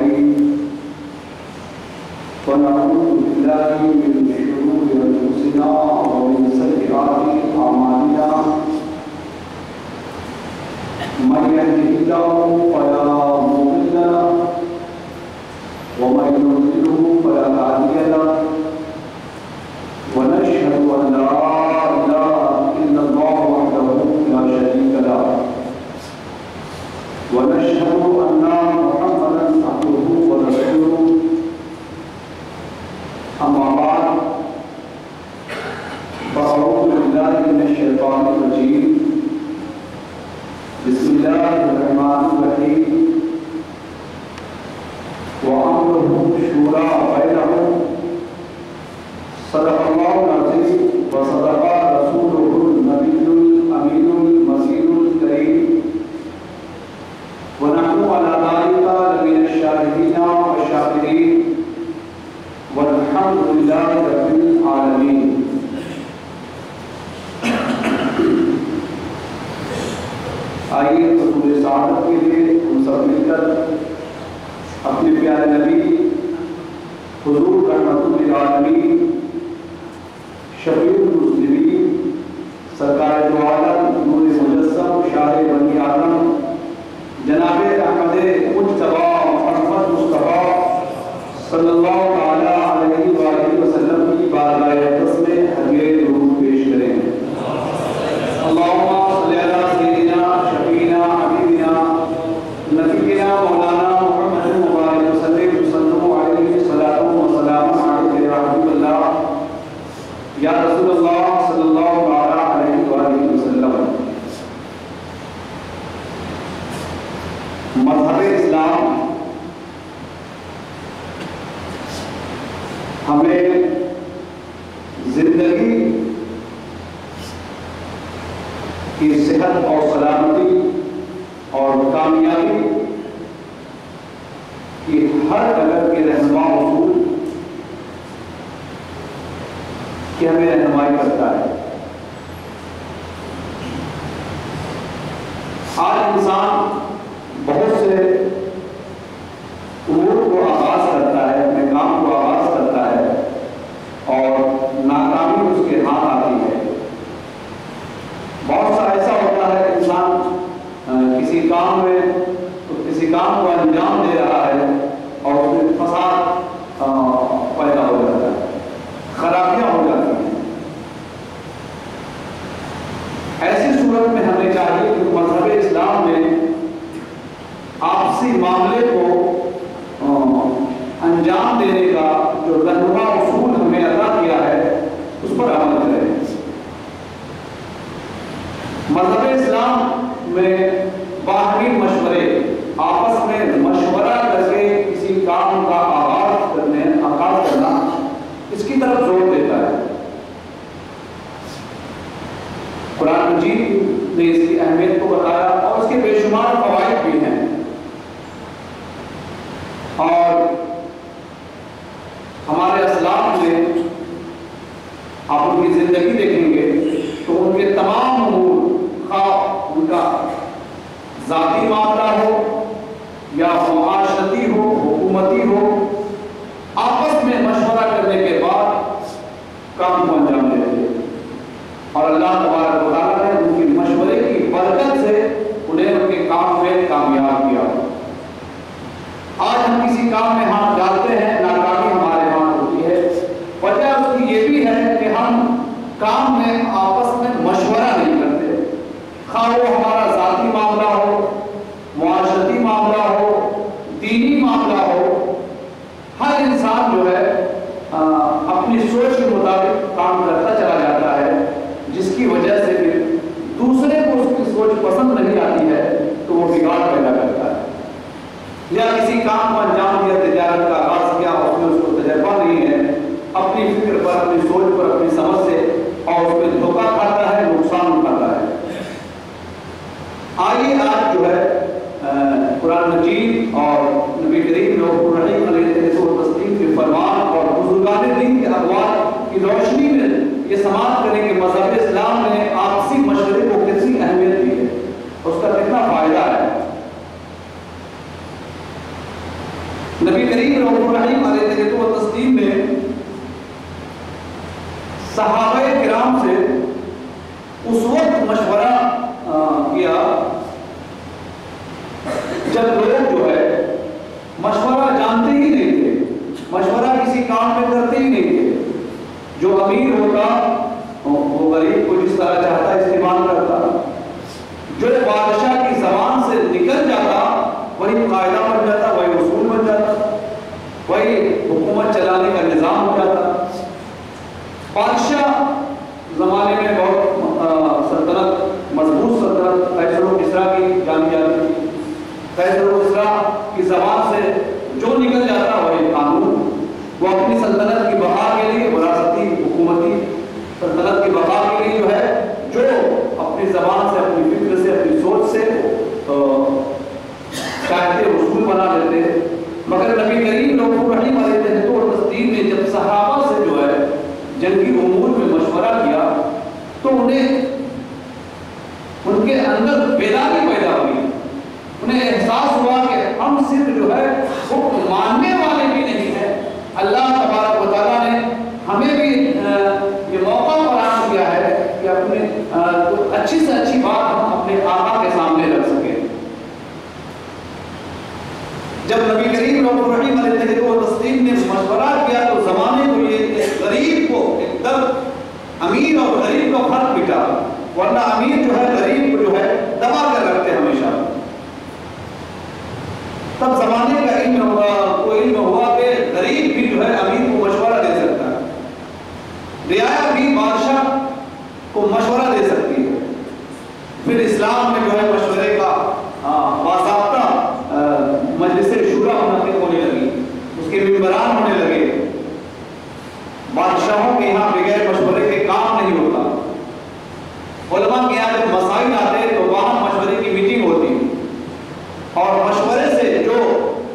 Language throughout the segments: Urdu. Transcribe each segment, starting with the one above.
الصالحين ونعوذ بالله من شرور أنفسنا ومن سيئات أعمالنا من يهده الله فلا مضل له ومن يضلله فلا هادي له ونشهد أن لا إله إلا الله وحده لا شريك له ونشهد أن محمدا عبده ورسوله أما بعد فأعوذ بالله من الشيطان الرجيم بسم الله الرحمن الرحيم وأمرهم شورى بينهم صدق الله العظيم وصدق رسوله النبي الأمين المسيح الكريم ونحن على ذلك لمن الشاهدين والشاكرين والحمد لله رب العالمين. آئیے حضور سعادت کے لیے ہم سب مل کر اپنے پیارے نبی حضور رحمت للعالمین شفیع المسلمین سرکار دو عالم نور مجسم شاہ بنی آدم جناب احمد مجتبی محمد مصطفیٰ صلی اللہ علیہ وآلہ وسلم کی بارگاہ اقدس میں ہدیہ درود پیش کریں. اللہم صلی علی سیدنا شفیعنا حبیبنا نبینا مولانا محمد وآلہ وسلم صلو علیہ صلاۃ و سلام علیہ یا حبیب اللہ یا رسول اللہ صلی اللہ علیہ وآلہ وسلم. مذہب اسلام ہمیں زندگی کی صحت اور سلامتی اور کامیابی کی ہر اگر کے رہنما اصول کی ہمیں رہنمائی کرتا ہے. آج انسان بہت سے امور کو آغاز کرتا ہے، اپنے کام کو آغاز کرتا ہے اور ناکامی اس کے ہاتھ آتی ہے. بہت سا ایسا ہوتا ہے انسان کسی کام کو انجام دے رہا ہے اور اس میں فساد پیدا ہو جاتا ہے، خرابیاں ہو جاتی ہیں. ایسی صورت میں ہمیں چاہیے کہ مذہب اسلام میں آپسی معاملے کو انجام دینے کا جو رہنما اصول ہمیں عطا کیا ہے اس پر عمل کریں. مذہب اسلام میں باہمی مشورے، آپس میں مشورہ کر کے کسی کام کا آغاز کرنا اس کی طرف زور دیتا ہے. قرآن مجید نے اس کی اہمیت کو بتایا اور اس کے بے شمار فوائد بھی ہیں. اور ہمارے اسلاف میں آپ ان کی زندگی دیکھیں گے تو ان کے تمام امور، خواہ ان کا ذاتی معاملہ ہو یا معاشرتی ہو، حکومتی ہو، آپس میں مشورہ کرنے کے بعد کام کو انجام دیتے ہیں. اور اللہ تبارک و تعالیٰ نے ان کی مشورے کی برکت سے انہیں ان کے کام میں کامیاب کیا. آج ہم کسی کام میں ہاتھ ڈالتے ہیں، ناکامی ہمارے ہاتھ ہوتی ہے. وجہ اس کی یہ بھی ہے کہ ہم کام میں آپس میں مشورہ نہیں کرتے، خواہ وہ ہمارا ذاتی معاملہ ہو، معاشرتی معاملہ ہو، دینی معاملہ ہو. ہر انسان جو ہے اپنی سوچ کے مطابق کام کرتا چلا جاتا ہے، جس کی وجہ سے پھر دوسرے کو اس کی سوچ پسند نہیں آتی ہے تو وہ بگاڑ پیدا کرتا ہے. یا کسی کام کو انجام دیا، تجارت کا آغاز کیا، اس میں اس کو تجربہ نہیں ہے، اپنی فکر پر، اپنی سوچ پر، اپنی سمجھ سے اور اس پہ دھوکہ کھاتا ہے، نقصان اٹھاتا ہے. آئیے آج جو ہے قرآن مجید اور نبی کریم رؤوف الرحیم علیہ السلام کے فرمان اور بزرگان دین کے اقوال کی روشنی میں یہ سماعت کریں کہ مذہب اسلام نے آپسی مشورے کو کتنی اہمیت دی ہے، اس کا کتنا فائدہ ہے. نبی کریم رؤوف الرحیم علیہ التسلیم نے صحابہ کرام سے اس وقت مشورہ کیا جب لوگ جو ہے مشورہ جانتے ہی نہیں تھے، مشورہ کسی کام میں کرتے ہی نہیں تھے۔ جو امیر ہوتا وہ غریب کو جس طرح چاہتا استعمال کرتا، جو بادشاہ کی زبان سے نکل جاتا وہی قاعدہ بن جاتا، وہی اصول بن جاتا، وہی حکومت چلانے کا نظام ہو جاتا۔ بادشاہ زمانے میں بہت سلطنت، مضبوط سلطنت قیصر و کسریٰ کی جانی جاتی تھی۔ قیصر و کسریٰ کی زبان سے جو نکل جاتا وہی قانون۔ وہ اپنی سلطنت کی بقا کے لیے، وراثتی حکومتی سلطنت کی بقا کے لیے جو ہے جو اپنی زبان سے، اپنی فکر سے، اپنی سوچ سے چاہتے اصول بنا لیتے۔ مگر نبی کریم رؤوف الرحیم علیہ التسلیم نے جب صحابہ سے جو ہے جنگی امور میں مشورہ کیا تو انہیں ان کے اندر بیداری پیدا ہوئی، انہیں احساس ہوا کہ ہم صرف جو ہے حکم ماننے والے بھی نہیں ہیں، اللہ تبارک و تعالیٰ نے ہمیں بھی یہ موقع فراہم کیا ہے کہ اپنے اچھی سے اچھی بات ہم اپنے آقا کے سامنے رکھ سکیں۔ جب نبی کریم رؤوف الرحیم علیہ التسلیم نے مشورہ کیا تو زمانے کو یہ غریب کو ایک دم امیر اور غریب کا فرق مٹا، ورنہ امیر جو ہے غریب کو جو ہے دبا کر رکھتے ہمیشہ۔ تب زمانے کا علم ہوا کہ غریب بھی جو ہے امیر کو مشورہ دے سکتا ہے، رعایا بھی بادشاہ کو مشورہ دے سکتی ہے۔ پھر اسلام میں جو ہے مشورے کا باضابطہ مجلس شورا ہونے لگی، اس کے ممبران ہونے لگے۔ بادشاہوں کے یہاں بغیر مشورے کے کام نہیں ہوتا۔ علماء کے یہاں جب مسائل آتے تو وہاں مشورے کی میٹنگ ہوتی اور مشورے سے جو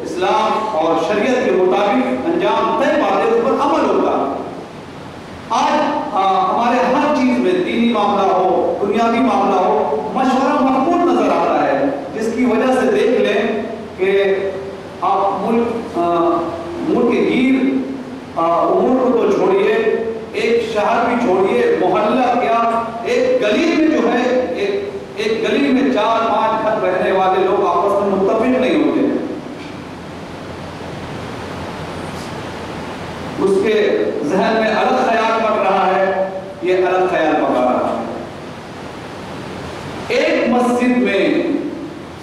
اسلام اور شریعت کے مطابق انجام طے پاتے اس پر عمل ہوتا۔ آج ہمارے ہر چیز میں، دینی معاملہ ہو، دنیاوی معاملہ ہو، مشورہ مقبول نظر آتا ہے، جس کی وجہ سے دیکھ لیں کہ آپ ملک گیر امور کو تو چھوڑیے، ایک شہر بھی چھوڑیے، محلہ کیا، ایک گلی میں جو ہے ایک گلی میں 4-5 گھر رہنے والے لوگ آپس میں متفق نہیں ہوتے، اس کے ذہن میں الگ خیال پڑ رہا ہے، یہ الگ خیال پکا رہا ہے۔ ایک مسجد میں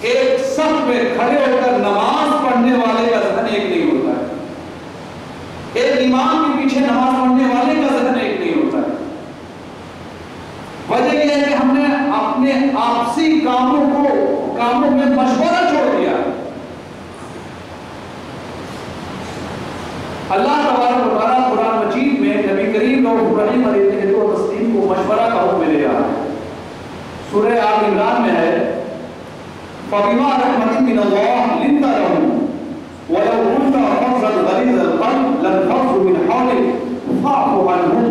ایک صف میں کھڑے ہو کر نماز پڑھنے والے کا ذہن ایک نہیں ہوتا ہے، ایک امام کے پیچھے نماز پڑھنے والے کا ذہن ایک نہیں ہوتا ہے۔ وجہ یہ ہے کہ ہم نے اپنے آپسی کاموں میں مشورہ چھوڑ دیا۔ اللہ تبارک و تعالیٰ قرآن مجید میں نبی کریم رؤوف الرحیم علیہ التسلیم کو مشورہ کا حکم دے رہا ہے۔ سورہ آل عمران میں ہے فَبِمَا رَحْمَةٍ مِّنَ اللَّهِ لِنْتَ لَهُمْ وَلَوْ كُنْتَ فَظًّا غَلِيظَ الْقَلْبِ لَانفَضُّوا مِنْ حَوْلِكَ فَاعْفُ عَنْهُمْ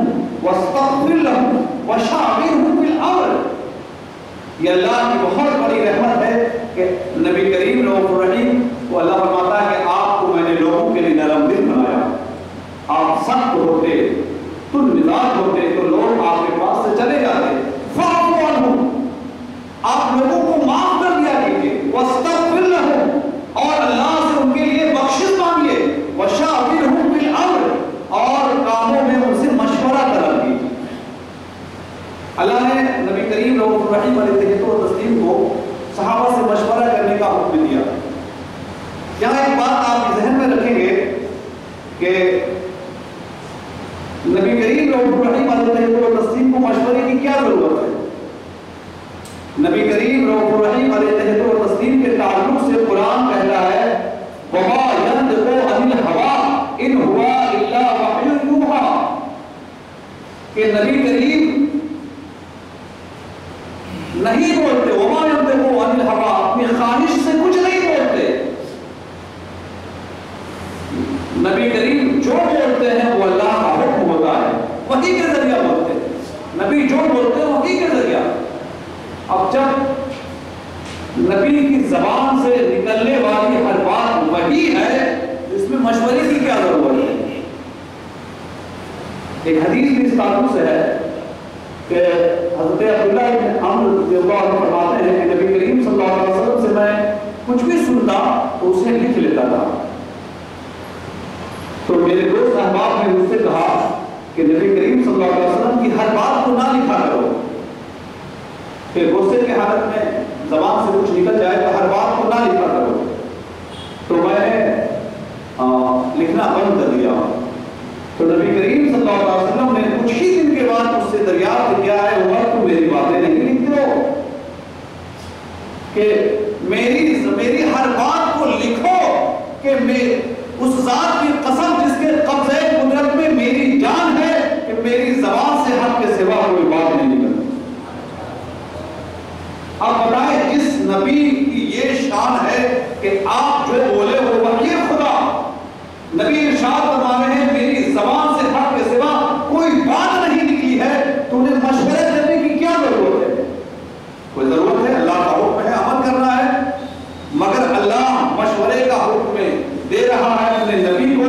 وَاسْتَغْفِرْ لَهُمْ وَشَاوِرْهُمْ فِي الْأَمْرِ۔ یہ اللہ کی بہت بڑی رحمت ہے کہ نبی کریم رؤوف الرحیم کو اللہ فرماتا ہے کہ آپ کو میں نے لوگوں کے لیے نرم دل بنایا، آپ سخت ہوتے، تند مزاج ہوتے تو لوگ آپ کے پاس سے چلے جاتے۔ فَاعْفُ عَنْهُمْ، آپ لوگوں کو معاف کر دیا کیجیے، وَاسْتَغْفِرْ لَهُمْ، اور اللہ سے ان کے لیے بخشش مانگیے، وَشَاوِرْهُمْ فِي الْأَمْرِ، اور کاموں میں ان سے مشورہ طلب کیجیے۔ اللہ نے نبی کریم رؤوف الرحیم علیہ التسلیم کو صحابہ سے مشورہ کرنے کا حکم دیا۔ یہاں ایک بات آپ ذہن میں رکھیں گے کہ نبی کریم رؤوف الرحیم علیہ التسلیم کو مشورے کی کیا ضرورت ہے؟ نبی کریم رؤوف الرحیم علیہ التسلیم کے تعلق سے قرآن کہتا ہے وَمَا يَنطِقُ عَنِ الْهَوَىٰ إِنْ هُوَ إِلَّا وَحْيٌ يُوحَىٰ، کہ نبی کریم نہیں بولتے، وَمَا يَنطِقُ عَنِ الْهَوَىٰ، اپنی خواہش سے کچھ نہیں بولتے۔ نبی کریم جو بولتے ہیں وہ اللہ کا حکم ہوتا ہے، وحی کے ذریعہ بولتے ہیں۔ نبی جو بولتے ہیں وحی کے ذریعہ۔ اب جب نبی کی زبان سے نکلنے والی ہر بات وحی ہے، اس میں مشورے کی کیا ضرورت ہے؟ ایک حدیث بھی اس تعلق سے ہے کہ حضرت عبداللہ بن عمرو رضی اللہ عنہ فرماتے ہیں کہ نبی کریم صلی اللہ علیہ وسلم سے میں کچھ بھی سنتا تو اسے لکھ لیتا تھا. تو میرے دوست احباب نے مجھ سے کہا کہ نبی کریم صلی اللہ علیہ وسلم کی ہر بات کو نہ لکھا کرو، کہ غصے کی حالت میں زبان سے کچھ نکل جائے تو ہر بات کو نہ لکھا کرو. تو میں نے لکھنا بند کر دیا. تو نبی کریم صلی اللہ علیہ وسلم نے کچھ ہی دن کے بعد مجھ سے دریافت کیا ہے عمر تم میری باتیں نہیں لکھتے ہو، کہ میری ہر بات کو لکھو، کہ میں اس ذات کی قسم جس کے قبضے قدرت میں میری جان ہے کہ میری زبان سے حق کے سوا کوئی بات نہیں نکلتی. آپ بتائیں جس نبی کی یہ شان ہے کہ آپ جو بولے ہو وحی خدا، نبی ارشاد فرما رہے ہیں میری زبان سے حق کے سوا کوئی بات نہیں نکلی ہے، تو انہیں مشورے دینے کی کیا ضرورت ہے؟ کوئی ضرورت ہے؟ اللہ کا حکم ہے عمل کرنا ہے، مگر اللہ مشورے کا حکم دے رہا ہے اپنے نبی کو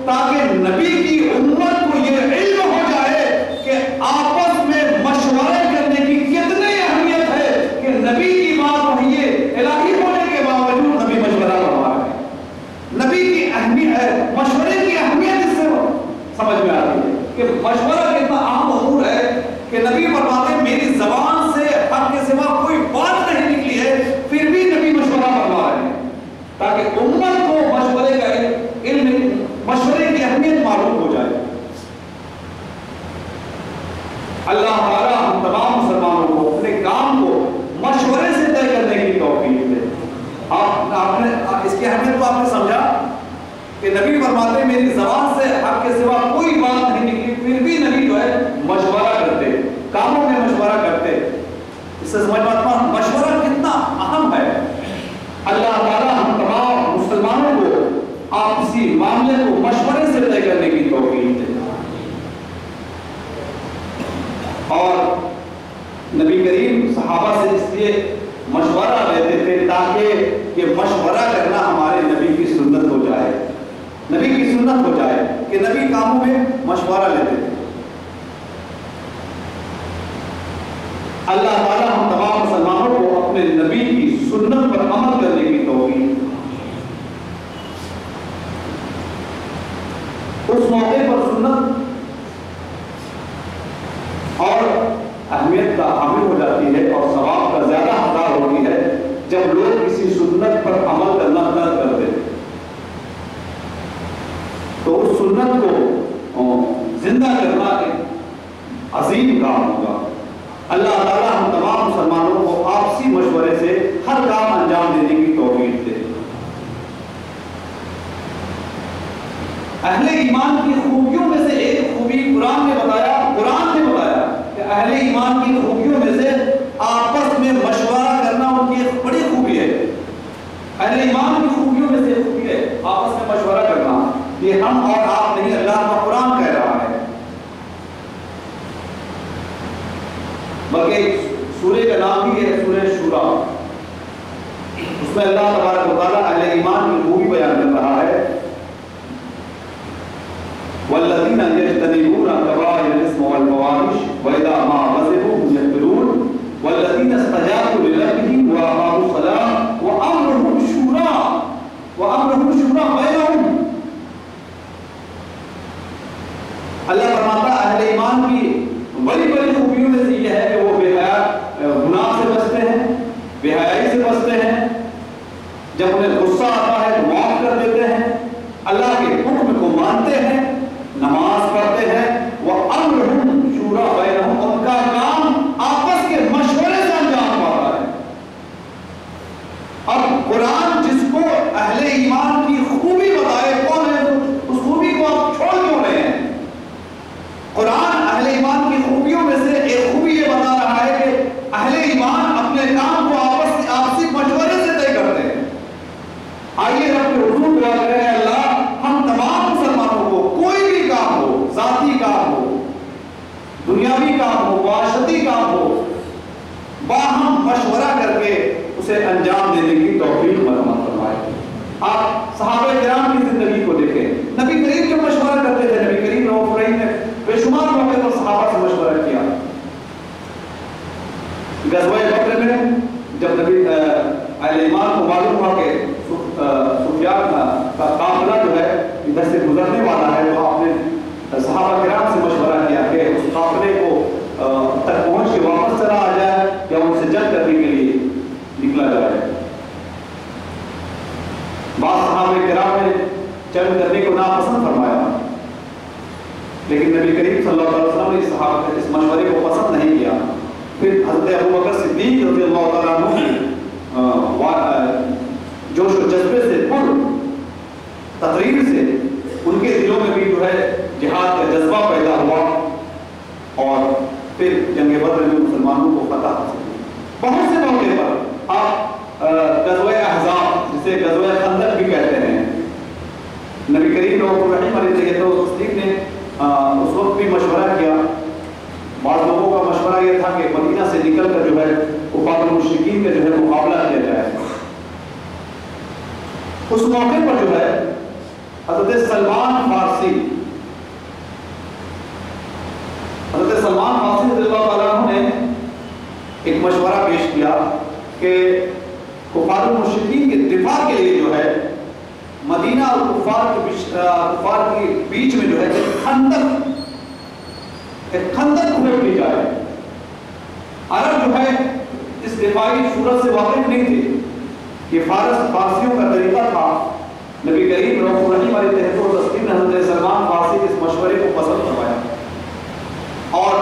تاکہ نبی کی امت کو یہ علم ہو جائے کہ آپس میں مشورے کرنے کی کتنی اہمیت ہے، کہ نبی کی بات وحی الہی ہونے کے باوجود نبی مشورہ کروا رہے ہیں. نبی کی اہمیت ہے، مشورے کی اہمیت اس سے سمجھ میں آتی ہے کہ مشورہ کتنا اہم امور ہے، کہ نبی فرماتے ہیں میری زبان سے حق کے سوا کوئی بات نہیں نکلی ہے، پھر بھی نبی مشورہ کروا رہے ہیں تاکہ امت کو مشورے کا علم، مشورے کی اہمیت معلوم ہو جائے. اللہ تعالیٰ ہم تمام مسلمانوں کو اپنے کام کو مشورے سے طے کرنے کی توفیق دے. آپ نے اس کی اہمیت کو آپ نے سمجھا کہ نبی فرماتے ہیں میری زبان سے حق کے سوا کوئی بات نہیں نکلی، پھر بھی نبی جو ہے مشورہ کرتے، کاموں میں مشورہ کرتے. اس سے سمجھ پاتا ہوں مشورہ کتنا اہم ہے. اللہ تعالیٰ ہم تمام مسلمانوں کو آپسی معاملے کو مشورے سے طے کرنے کی توفیق دے. اور نبی کریم صحابہ سے اس لیے مشورہ لیتے تھے تاکہ یہ مشورہ کرنا ہمارے نبی کی سنت ہو جائے، نبی کی سنت ہو جائے کہ نبی کاموں میں مشورہ لیتے تھے. اللہ تعالیٰ ہم تمام مسلمانوں کو اپنے نبی کی سنت پر عمل کرنے کی توفیق. اس موقع پر سنت اور اہمیت کا حامل ہو جاتی ہے اور ثواب کا زیادہ حقدار ہوتی ہے جب لوگ کسی سنت پر عمل کرنا نہ کرتے، تو اس سنت کو زندہ کرنا ایک عظیم کام ہوگا. اللہ تعالیٰ ہم تمام مسلمانوں کو آپسی مشورے سے ہر کام انجام دینے کی توفیق دے. اہل ایمان کی خوبیوں میں سے ایک خوبی قرآن نے بتایا کہ اہل ایمان کی خوبیوں میں سے آپس میں مشورہ کرنا ان کی ایک بڑی خوبی ہے. اہل ایمان کی خوبیوں میں سے ایک خوبی ہے آپس میں مشورہ کرنا. یہ ہم اور آپ نہیں، اللہ کا قرآن کہہ رہا ہے. بلکہ سورہ کا نام بھی ہے سورہ شورا. اس میں اللہ تبارک و تعالیٰ اہل ایمان کی خوبی بیان کر رہا ہے. والذین یجتنبون کبائر الاسم والفواحش واذا ما غضبوا هم یغفرون والذین استجابوا لربهم واقاموا الصلاة وامرهم شورى بینہم. اللہ فرماتا ہے اہل ایمان کی بڑی بڑی خوبیوں میں سے یہ ہے کہ وہ بے حیا گناہ سے بچتے ہیں، بے حیائی سے بچتے ہیں، جب انہیں غصہ آتا ہے تو معاف کر دیتے ہیں، اللہ کے حکم کو مانتے ہیں، نماز پڑھتے ہیں. وَأَمْرُهُمْ شُورَى بَيْنَهُمْ، ان کا کام آپس کے مشورے سے انجام پاتا ہے. اب قرآن جس کو اہل ایمان کی خوبی بتائے کون ہے، اس خوبی کو آپ چھوڑ کیوں رہے ہیں؟ قرآن اہل ایمان کی خوبیوں میں سے ایک خوبی یہ بتا رہا ہے کہ اہل ایمان اپنے کام کو آپسی مشورے سے طے کرتے ہیں. آئیے رب کے حضور دعا کریں اللہ ہم تمام مسلمانوں کو کوئی بھی کام ہو، ذاتی کام ہو، دنیاوی کام ہو، معاشرتی کام ہو، باہم مشورہ کر کے اسے انجام دینے کی توفیق مرحمت فرمائے. آپ صحابہ کرام کی زندگی کو دیکھیں، نبی کریم جو مشورہ کرتے تھے، نبی کریم رؤوف رحیم نے بے شمار موقع پر صحابہ سے مشورہ کیا۔ غزوہ بدر میں جب نبی اہل ایمان کو معلوم ہوا کہ سفیان کا قافلہ جو ہے ادھر سے گزرنے والا ہے، تو آپ نے صحابہ کرام سے مشورہ کیا کہ اس قافلے کو تک پہنچ کے واپس چلا آ جائے یا ان سے جنگ کرنے کے لیے نکلا جائے۔ بعض صحابہ کرام نے جنگ کرنے کو ناپسند فرمایا، لیکن نبی کریم صلی اللہ علیہ وسلم نے اس مشورے کو پسند نہیں کیا۔ پھر حضرت ابوبکر صدیق رضی اللہ تعالیٰ عنہ کی جوش و جذبے سے پر تقریر سے ان کے دلوں میں بھی جو ہے جہاد کا جذبہ پیدا ہوا، اور پھر جنگ بدر میں مسلمانوں کو فتح حاصل ہوئی۔ بہت سے موقع پر آپ غزوہ احزاب جسے غزوہ خندق بھی کہتے ہیں، نبی کریم رؤوف رحیم علیہ السلام نے اس وقت بھی مشورہ کیا۔ بعض لوگوں کا مشورہ یہ تھا کہ مدینہ سے نکل کر جو ہے کفار المشرکین کا جو ہے مقابلہ کیا جائے۔ اس موقع پر جو ہے حضرت سلمان فارسی رضی اللہ تعالیٰ عنہ نے ایک مشورہ پیش کیا کہ کفار المشرکین کے دفاع کے لیے جو ہے مدینہ اور کفار کے بیچ میں جو ہے خندق کھود لی جائے۔ عرب جو ہے اس دفاعی صورت سے واقف نہیں تھے، یہ فارسیوں کا طریقہ تھا۔ نبی کریم رؤوف رحیم علیہ السلام نے حضرت سلمان فارسی کے اس مشورے کو پسند فرمایا، اور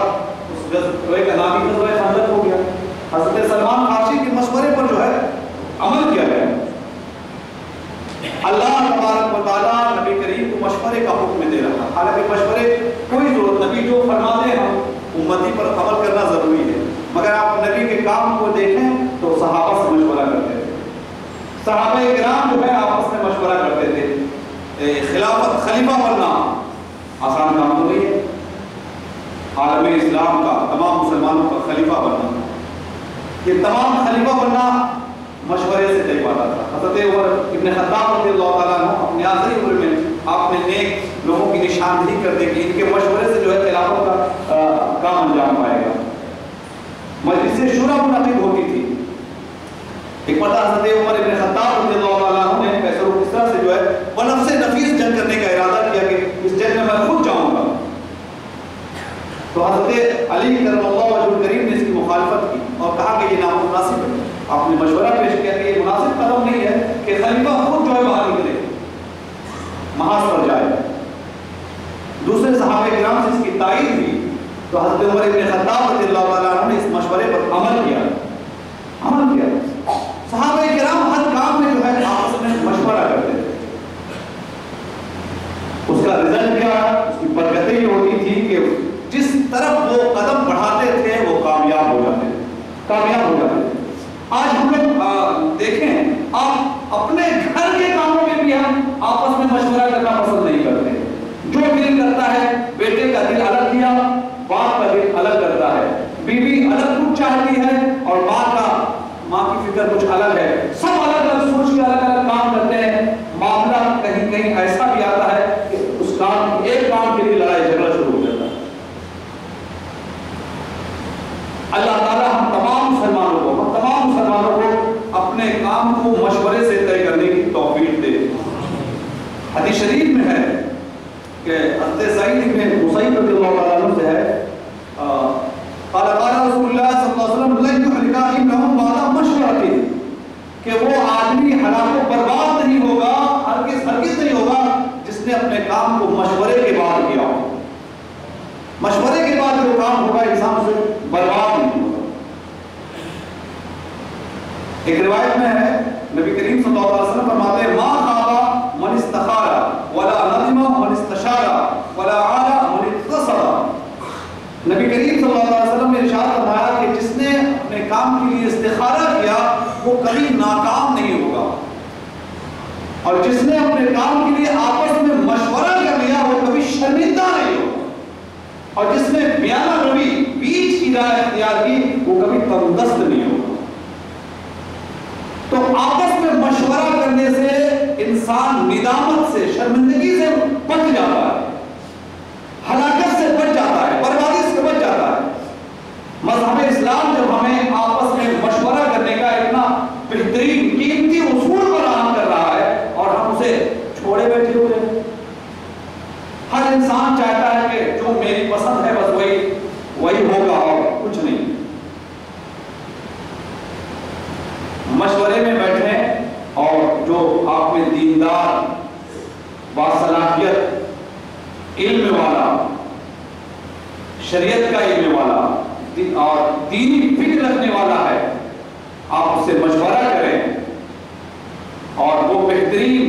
اس غزوے کا نام غزوہ خندق ہو گیا۔ حضرت سلمان فارسی کے مشورے پر جو ہے عمل کیا گیا۔ اللہ تبارک و تعالیٰ نبی کریم کو مشورے کا حکم دے رہا، حالانکہ مشورے کوئی ضرورت نبی جو فرماتے ہیں ہم امتی پر عمل کرنا ضروری ہے، مگر آپ نبی کے کام کو دیکھیں تو صحابہ سے مشورہ کرتے تھے۔ صحابہ کرام جو ہے آپس میں مشورہ کرتے تھے۔ خلیفہ بننا آسان کام تو نہیں ہے، عالم اسلام کا تمام مسلمانوں کا خلیفہ بننا، یہ تمام خلیفہ بننا مشورے سے طے پاتا تھا۔ حضرت عمر ابن خطاب رضی اللہ تعالیٰ عنہ اپنی آخری عمر میں آپ نے نیک لوگوں کی نشاندہی کر دی کہ ان کے مشورے سے جو ہے خلافت کا کام انجام پائے گا۔ مجلس شورا منعقد ہوتی تھی۔ ایک مرتبہ حضرت عمر ابن خطاب رضی اللہ تعالیٰ عنہ نے کیسر و کسریٰ سے جو ہے بنفس نفیس جنگ کرنے کا ارادہ کیا کہ اس جنگ میں خود جاؤں گا، تو حضرت علی کرم اللہ وجہ الکریم نے اس کی مخالفت کی اور کہا کہ یہ نامناسب ہے۔ آپ نے مشورہ پیش کیا کہ یہ مناسب قدم نہیں ہے کہ خلیفہ خود جو ہے باہر نکلے، محاذ پر جائے۔ دوسرے صحابہ کرام سے اس کی تائید ہوئی تو حضرت عمر ابن خطاب رضی اللہ تعالیٰ عنہ نے اس مشورے پر عمل کیا۔ صحابہ کرام ہر کام میں جو ہے آپس میں مشورہ کرتے تھے۔ اس کا رزلٹ کیا ہے؟ اس کی برکتیں یہ ہوتی تھی کہ جس طرف وہ قدم بڑھاتے تھے وہ کامیاب ہو جاتے تھے۔ آج ہم لوگ دیکھیں، آپ اپنے گھر کے کاموں میں بھی ہم آپس میں مشورہ کرنا پسند نہیں کرتے۔ جو دل کرتا ہے، بیٹے کا دل الگ کیا، باپ کا دل الگ کرتا ہے، بیوی الگ کچھ چاہتی ہے اور ماں کی فکر کچھ الگ ہے، سب الگ الگ سوچ کے الگ الگ کام کرتے ہیں۔ معاملہ کہیں کہیں ایسا بھی آتا ہے کہ اس ایک کام کے لیے لڑائی جھگڑا شروع ہو جاتا ہے۔ اللہ تعالیٰ ہم تمام مسلمانوں کو اپنے کام کو مشورے سے طے کرنے کی توفیق دے۔ حدیث شریف میں ہے کہ حضرت سعید بن مسیب رضی اللہ تعالیٰ عنہ سے ہے، قال رسول اللہ صلی اللہ علیہ وسلم لن يهلك انهم بعد مشورة، کہ وہ آدمی ہلاک و برباد نہیں ہوگا، ہرگز نہیں ہوگا جس نے اپنے کام کو مشورے کے بعد کیا ہو۔ مشورے کے بعد جو کام ہوگا انسان سے برباد نہیں ہوگا۔ ایک روایت میں ہے نبی کریم صلی اللہ علیہ وسلم فرماتے ہیں ما خاب من استخار ولا ندم من استشار ولا عال من اتصل۔ نبی کریم صلی اللہ علیہ وسلم نے ارشاد فرمایا کہ جس نے اپنے کام کے لیے استخارہ کیا وہ کبھی ناکام نہیں ہوگا، اور جس نے اپنے کام کے لیے آپس میں مشورہ کر لیا وہ کبھی شرمندہ نہیں ہوگا، اور جس نے بیانہ روی بیچ کی رائے اختیار کی وہ کبھی تندرست نہیں ہوگا۔ تو آپس میں مشورہ کرنے سے انسان ندامت سے، شرمندگی سے بچ جاتا ہے، ہلاکت سے بچ جاتا ہے، بربادی سے بچ جاتا ہے۔ مذہب اسلام جب ہمیں آپس میں مشورہ کرنے کا اتنا بہترین قیمتی اصول فراہم کر رہا ہے اور ہم اسے چھوڑے بیٹھے ہوئے ہیں۔ ہر انسان چاہتا ہے کہ جو میری پسند ہے بس وہی ہوگا اور کچھ نہیں۔ مشورے میں بیٹھیں اور جو آپ میں دیندار، باصلاحیت، علم والا، شریعت کا علم والا اور دینی فکر رکھنے والا ہے، آپ اس سے مشورہ کریں اور وہ بہترین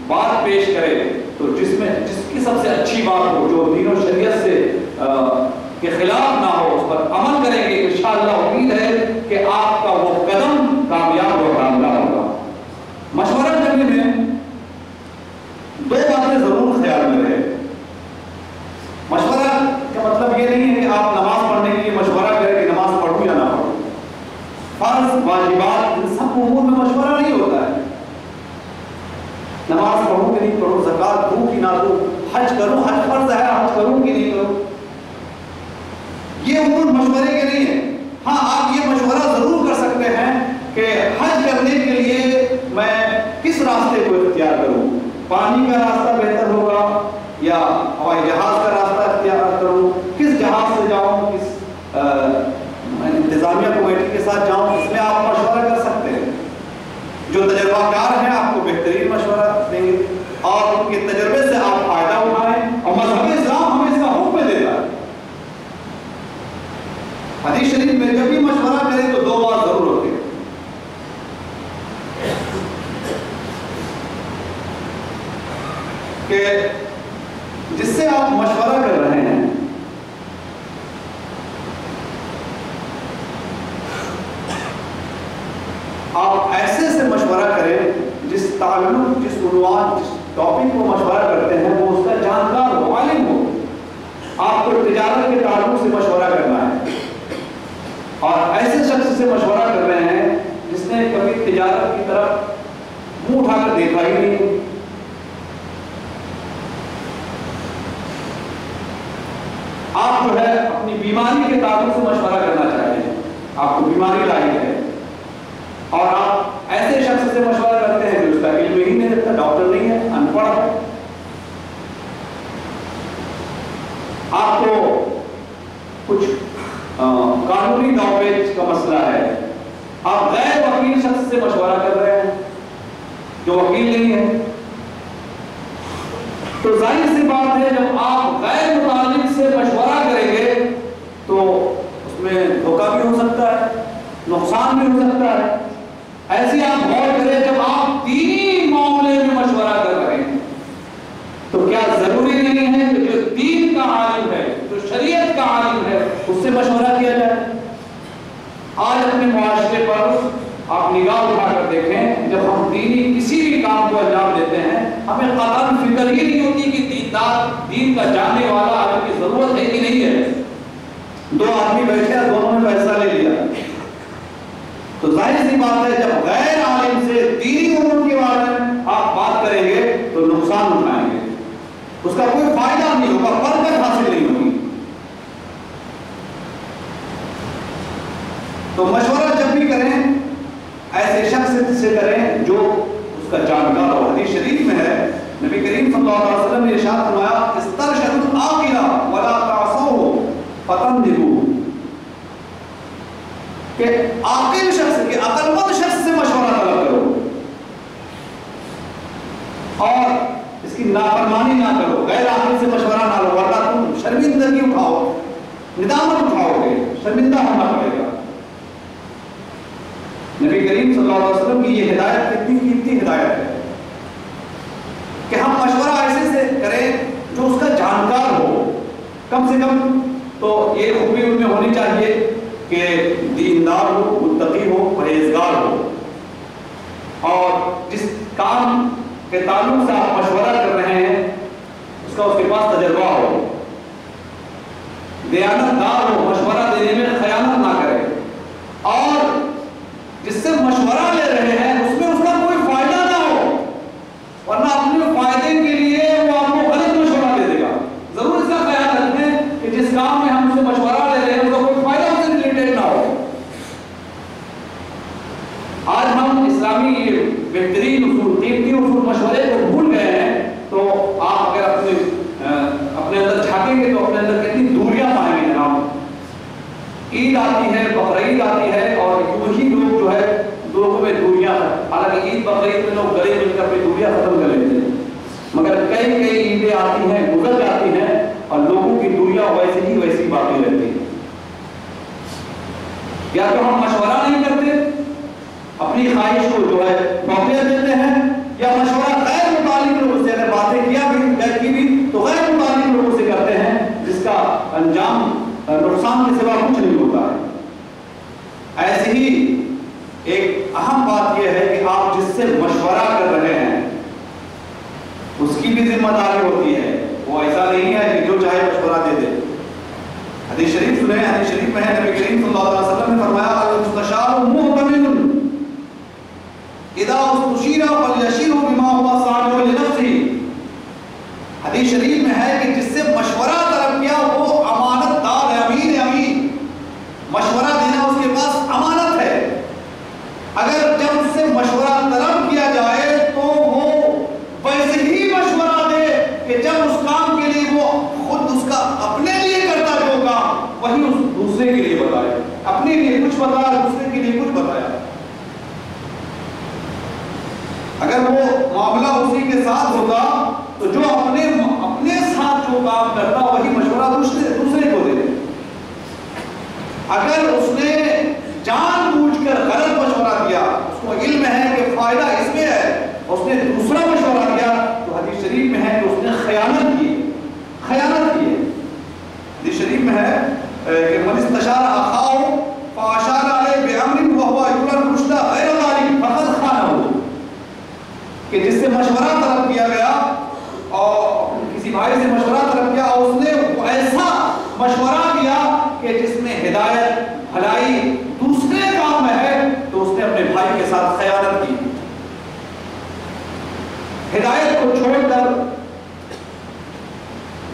بات پیش کرے، تو جس کی سب سے اچھی بات ہو، جو دین و شریعت سے کے خلاف نہ ہو، اس پر عمل کریں گے۔ انشاءاللہ امید ہے کہ آپ کا وہ قدم کامیاب اور کامیاب ہوگا۔ مشورہ کرنے میں دو باتیں ضرور خیال میں رہے۔ مشورہ کا مطلب یہ نہیں ہے کہ آپ نماز پڑھنے کے لیے مشورہ کریں کہ نماز پڑھوں یا نہ پڑھوں۔ فرض، واجبات، ان سب امور میں مشورہ نہیں ہوتا ہے۔ نماز پڑھوں کہ نہیں پڑھوں، زکوٰۃ دوں کہ نہ دوں، حج کروں، حج فرض ہے، حج کروں کہ نہیں کروں، یہ امور مشورے کے نہیں ہے۔ ہاں، آپ یہ مشورہ ضرور کر سکتے ہیں کہ حج کرنے کے لیے میں کس راستے کو اختیار کروں، پانی کا راستہ بہتر ہوگا یا ہوائی جہاز کا راستہ اختیار کروں، کس جہاز سے جاؤں، کس انتظامیہ کمیٹی کے ساتھ جاؤں، اس میں آپ مشورہ کر سکتے ہیں۔ جو تجربہ کار ہیں آپ کو بہترین مشورہ دیں گے اور ان کے تجربے سے آپ فائدہ اٹھائیں، اور مذہب اسلام ہمیں اس کا حکم دیتا ہے۔ حدیث شریف میں جب بھی مشورہ کریں تو دو بات ضرور ہوتی ہے کہ جس سے آپ مشورہ کر رہے ہیں آپ ایسے سے مشورہ کریں جس تعلق، جس عنوان، جس ٹاپک کو مشورہ کرتے ہیں وہ اس کا جانکار ہو، عالم ہو۔ آپ کو تجارت کے تعلق سے مشورہ کرنا ہے اور ایسے شخص سے مشورہ کر رہے ہیں جس نے کبھی تجارت کی طرف منہ اٹھا کر دیکھا ہی نہیں۔ آپ جو ہے اپنی بیماری کے تعلق سے مشورہ کرنا چاہتے ہیں، آپ کو بیماری لاحق ہے اور آپ ایسے شخص سے مشورہ کرتے ہیں جو اس کا علم ہی نہیں رکھتا، ڈاکٹر نہیں ہے، ان پڑھ ہے۔ آپ کو کچھ قانونی دستاویز کا مسئلہ ہے، آپ غیر وکیل شخص سے مشورہ کر رہے ہیں جو وکیل نہیں ہے، تو ظاہر سی بات ہے جب آپ غیر متعلق سے مشورہ کریں گے تو اس میں دھوکہ بھی ہو سکتا ہے، نقصان بھی ہو سکتا ہے۔ ایسی آپ غور کریں، جب آپ دینی معاملے میں مشورہ کر رہے ہیں تو کیا ضروری نہیں ہے کہ جو دین کا عالم ہے، جو شریعت کا عالم ہے، اس سے مشورہ کیا جائے؟ آج اپنے معاشرے پر آپ نگاہ اٹھا کر دیکھیں، جب ہم دینی کسی بھی کام کو انجام دیتے ہیں ہمیں قطعاً فکر ہی نہیں ہوتی کہ دین کا جاننے والا آدمی کی ضرورت ہے کہ نہیں ہے۔ دو آدمی بیٹھے ہیں، دونوں نے فیصلہ لے لیا، تو ظاہر سی بات ہے جب غیر عالم سے دینی امور کے بارے میں آپ بات کریں گے تو نقصان اٹھائیں گے، اس کا کوئی فائدہ نہیں ہوگا، برکت حاصل نہیں ہوگی۔ تو مشورہ جب بھی کریں ایسے شخص سے کریں جو اس کا جانکار ہو۔ حدیث شریف میں ہے، نبی کریم صلی اللہ علیہ وسلم نے ارشاد فرمایا، استرشدوا العاقل ولا تعصوه فتندبوا، کہ عاقل شخص کے، عقل مند شخص سے مشورہ طلب کرو اور اس کی نافرمانی نہ کرو، غیر عاقل سے مشورہ نہ لو، ورنہ تم شرمندگی اٹھاؤ، ندامت اٹھاؤ گے، شرمندہ ہونا پڑے گا۔ نبی کریم صلی اللہ علیہ وسلم کی یہ ہدایت کتنی قیمتی ہدایت ہے کہ ہم مشورہ ایسے سے کریں جو اس کا جانکار ہو، کم سے کم تو یہ خوبی ان میں ہونی چاہیے کہ دیندار ہو، متقی ہو، پرہیزگار ہو، اور جس کام کے تعلق سے آپ مشورہ کر رہے ہیں اس کے پاس تجربہ ہو، دیانتدار ہو، مشورہ دینے میں خیانت نہ کرے، اور جس سے مشورہ لے رہے ہیں اس میں اس کا کوئی فائدہ نہ ہو، اسلامی یہ بہترین اصول، قیمتی اصول مشورے کو بھول گئے ہیں تو آپ اگر اپنے اندر جھانکیں گے تو اپنے اندر کتنی دوریاں پائیں گے جناب۔ عید آتی ہے، بقرعید آتی ہے اور یوں ہی لوگ جو ہے لوگوں میں دوریاں ہیں، حالانکہ عید بقرعید میں لوگ گلے مل کر اپنی دوریاں ختم کر لیتے ہیں، مگر کئی عیدیں آتی ہیں، گزر جاتی ہیں اور لوگوں کی دوریاں ویسی ہی ویسی باقی رہتی ہیں۔ یا تو ہم مشورہ نہیں کرتے، اپنی خواہش کو جو ہے موقعیت دیتے ہیں، یا مشورہ غیر متعلق لوگوں سے اگر باتیں کی بھی تو غیر متعلق لوگوں سے کرتے ہیں، جس کا انجام نقصان کے سوا کچھ نہیں ہوتا ہے۔ ایسے ہی ایک اہم بات یہ ہے کہ آپ جس سے مشورہ کر رہے ہیں اس کی بھی ذمہ داری ہوتی ہے، وہ ایسا نہیں ہے کہ جو چاہے مشورہ دے دے۔ حدیث شریف سنیں، حدیث شریف میں ہے نبی کریم صلی اللہ علیہ وسلم نے فرمایا المستشار مؤتمن اذا استشیر فلیشر بما هو صالح لنفسه۔ حدیث شریف میں ہے کہ جس سے مشورہ طلب کیا وہ امانت دار ہے، امین۔ مشورہ دینا اس کے پاس امانت ہے، اگر جب اس سے مشورہ طلب کیا جائے تو وہ ویسے ہی مشورہ دے کہ جب اس کام کے لیے وہ خود اس کا اپنے لیے کرتا جو کام وہی اس دوسرے کے لیے بتائے، اپنے لیے کچھ بتایا، دوسرے کے لیے کچھ بتایا۔ اگر وہ معاملہ اسی کے ساتھ ہوتا تو جو اپنے ساتھ جو کام کرتا وہی مشورہ دوسرے کو دے۔ اگر اس نے جان بوجھ کر غلط مشورہ دیا، اس کو علم ہے کہ فائدہ اس میں ہے، اس نے دوسرا مشورہ دیا تو حدیث شریف میں ہے کہ اس نے خیانت کی ہے۔ حدیث شریف میں ہے کہ من استشار اخاه فاشار علیہ بامر وهو يرى الرشد غیر ذلك فقد خانه، کہ جس سے مشورہ طلب کیا گیا اور کسی بھائی سے مشورہ طلب کیا اور اس نے ایسا مشورہ دیا کہ جس میں ہدایت بھلائی دوسرے کام میں ہے تو اس نے اپنے بھائی کے ساتھ خیانت کی۔ ہدایت کو چھوڑ کر،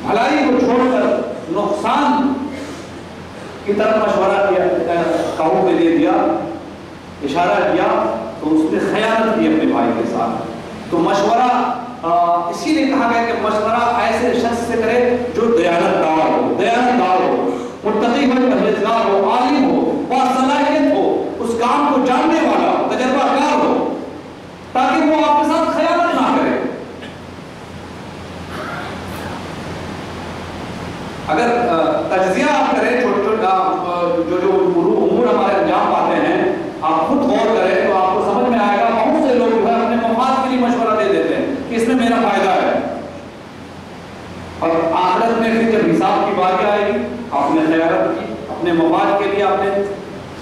بھلائی کو چھوڑ کر نقصان کی طرف مشورہ کیا، کہوں پہ دے دیا، اشارہ کیا تو اس نے خیانت کی اپنے بھائی کے ساتھ۔ تو مشورہ اسی لیے کہا گیا کہ مشورہ ایسے شخص سے کرے جو دیانتدار ہو، متقی ہو، پرہیزگار ہو، عالم ہو، باصلاحیت ہو، اس کام کو جاننے والا ہو، تجربہ کار ہو، تاکہ وہ آپ کے ساتھ خیانت نہ کرے۔ اگر تجزیہ آپ کریں جو امور ہمارے انجام پاتے ہیں، آپ خود غور کریں تو آپ کو سمجھ میں آئے گا بہت سے لوگ جو ہے اپنے مفاد کے لیے مشورہ دے دیتے ہیں کہ اس میں میرا فائدہ ہے، اور آخرت میں پھر جب حساب کی باری آئے گی آپ نے خیانت کی، اپنے مفاد کے لیے آپ نے،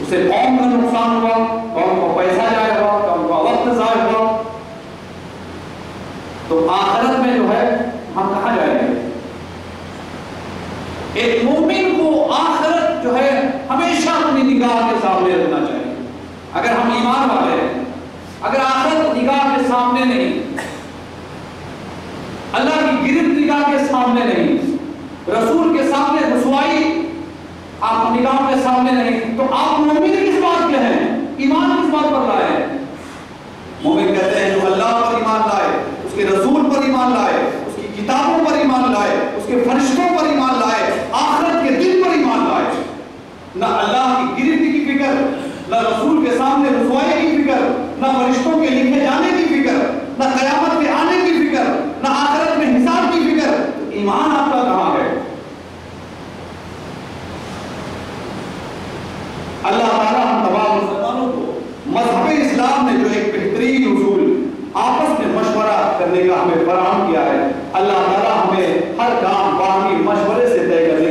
اسے قوم کا نقصان ہوا، قوم کو پیسہ ضائع ہوا، قوم کا وقت ضائع ہوا، تو آخرت میں جو ہے ہم کہاں جائیں گے؟ ایک مومن کو آخرت جو ہے ہمیشہ اپنی نگاہ کے سامنے رکھنا چاہیے۔ اگر ہم ایمان والے ہیں، اگر آخرت نگاہ کے سامنے نہیں، اللہ کی گرفت نگاہ کے سامنے نہیں، رسول کے سامنے رسوائی آپ نگاہ کے سامنے نہیں، تو آپ مومن کس بات کے ہیں؟ ایمان کس بات پر لائے ہیں؟ مومن کہتے ہیں جو اللہ پر ایمان لائے، اس کے رسول پر ایمان لائے، اس کی کتابوں پر ایمان لائے، اس کے فرشتوں پر ایمان لائے، آخرت کے دن پر ایمان لائے، نہ اللہ کی گرفت کی فکر، نہ رسول کے سامنے رسوائی کی فکر، نہ فرشتوں کے لکھے جانے کی فکر، نہ قیامت کے آنے کی فکر، نہ آخرت میں حساب کی فکر، ایمان آپ کا کہاں ہے؟ اللہ تعالیٰ ہم تمام مسلمانوں کو مذہب اسلام نے جو ایک بہترین اصول آپس میں مشورہ کرنے کا ہمیں فراہم کیا ہے، اللہ تعالیٰ ہمیں ہر کام باہمی مشورے سے طے کرنے